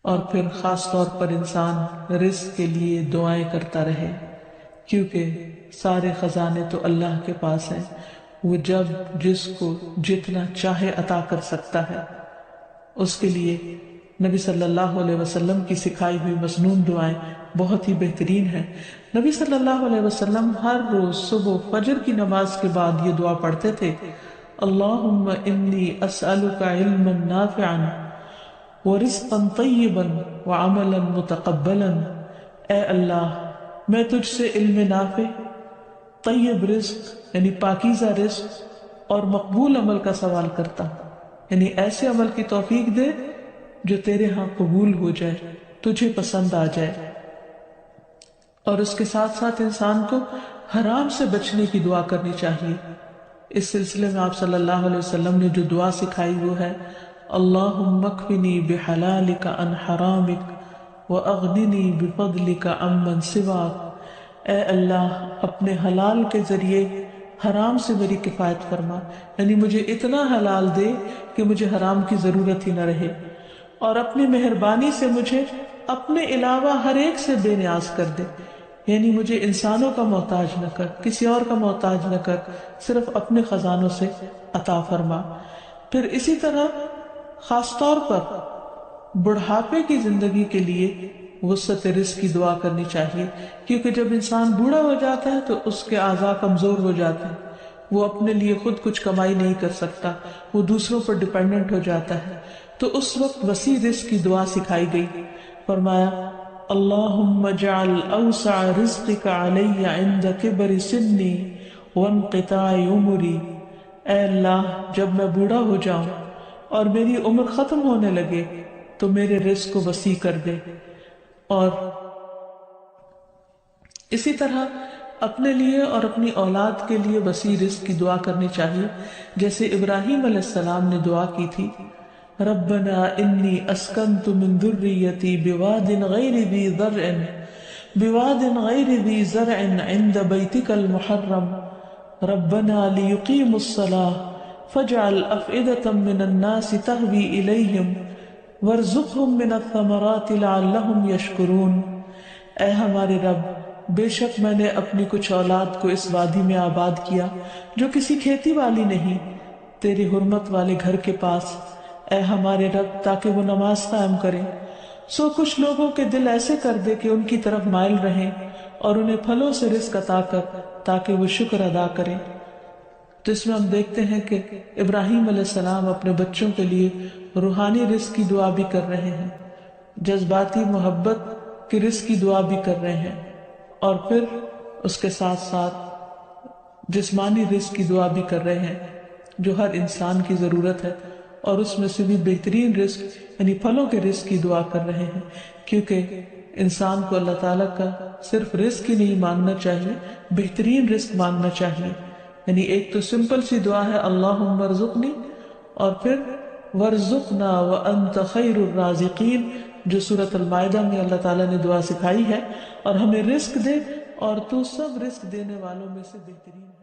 اور پھر خاص طور پر انسان رزق کے لیے دعائیں کرتا رہے، کیونکہ سارے خزانے تو اللہ کے پاس ہیں، وہ جب جس کو جتنا چاہے عطا کر سکتا ہے۔ اس کے لیے نبی صلی اللہ علیہ وسلم کی سکھائی ہوئی مسنون دعائیں بہت ہی بہترین ہیں۔ نبی صلی اللہ علیہ وسلم ہر روز صبح فجر کی نماز کے بعد یہ دعا پڑھتے تھے، اللہم انی اسألک علما نافعا ورزقا طیبا وعملا متقبلا۔ اے اللہ، میں تجھ سے علم نافع، طیب رزق یعنی پاکیزہ رزق اور مقبول عمل کا سوال کرتا ہوں، یعنی ایسے عمل کی توفیق دے جو تیرے ہاں قبول ہو جائے، تجھے پسند آ جائے۔ اور اس کے ساتھ ساتھ انسان کو حرام سے بچنے کی دعا کرنی چاہیے۔ اس سلسلے میں آپ صلی اللہ علیہ وسلم نے جو دعا سکھائی وہ ہے، اللہم اکفنی بحلالک عن حرامک واغننی بفضلک عمن سواک۔ اے اللہ، اپنے حلال کے ذریعے حرام سے میری کفایت فرما، یعنی مجھے اتنا حلال دے کہ مجھے حرام کی ضرورت ہی نہ رہے، اور اپنی مہربانی سے مجھے اپنے علاوہ ہر ایک سے بے نیاز کر دے، یعنی مجھے انسانوں کا محتاج نہ کر، کسی اور کا محتاج نہ کر، صرف اپنے خزانوں سے عطا فرما۔ پھر اسی طرح خاص طور پر بڑھاپے کی زندگی کے لیے وسعت رزق کی دعا کرنی چاہیے، کیونکہ جب انسان بوڑھا ہو جاتا ہے تو اس کے اعضاء کمزور ہو جاتے ہیں، وہ اپنے لیے خود کچھ کمائی نہیں کر سکتا، وہ دوسروں پر ڈیپینڈنٹ ہو جاتا ہے، تو اس وقت وسیع رزق کی دعا سکھائی گئی۔ فرمایا اللہم اجعل اوسع رزقک علی عند کبر سنی وانقطاع عمری۔ اے اللہ، جب میں بوڑھا ہو جاؤں اور میری عمر ختم ہونے لگے تو میرے رزق کو وسیع کر دے۔ اور اسی طرح اپنے لیے اور اپنی اولاد کے لیے وسیع رزق کی دعا کرنی چاہیے، جیسے ابراہیم علیہ السلام نے دعا کی تھی، ربنا انی اسکنت من ذریتی بواد غیر ذی زرع عند بیتک المحرم ربنا لیقیموا الصلاة فاجعل افئدة من الناس تہوی الیہم وارزقہم من الثمرات لعلہم یشکرون۔ اے ہمارے رب، بے شک میں نے اپنی کچھ اولاد کو اس وادی میں آباد کیا جو کسی کھیتی والی نہیں، تیری حرمت والے گھر کے پاس، اے ہمارے رب، تاکہ وہ نماز قائم کریں۔ سو کچھ لوگوں کے دل ایسے کر دے کہ ان کی طرف مائل رہیں، اور انہیں پھلوں سے رزق عطا کر تاکہ وہ شکر ادا کریں۔ تو اس میں ہم دیکھتے ہیں کہ ابراہیم علیہ السلام اپنے بچوں کے لیے روحانی رزق کی دعا بھی کر رہے ہیں، جذباتی محبت کی رزق کی دعا بھی کر رہے ہیں، اور پھر اس کے ساتھ ساتھ جسمانی رزق کی دعا بھی کر رہے ہیں جو ہر انسان کی ضرورت ہے، اور اس میں سے بھی بہترین رزق یعنی پھلوں کے رزق کی دعا کر رہے ہیں، کیونکہ انسان کو اللہ تعالیٰ کا صرف رزق ہی نہیں مانگنا چاہیے، بہترین رزق مانگنا چاہیے۔ یعنی ایک تو سمپل سی دعا ہے اللہم ارزقنی، اور پھر وارزقنا وانت خیر الرازقین، جو سورۃ المائدہ میں اللہ تعالیٰ نے دعا سکھائی ہے، اور ہمیں رزق دے اور تو سب رزق دینے والوں میں سے بہترین ہے۔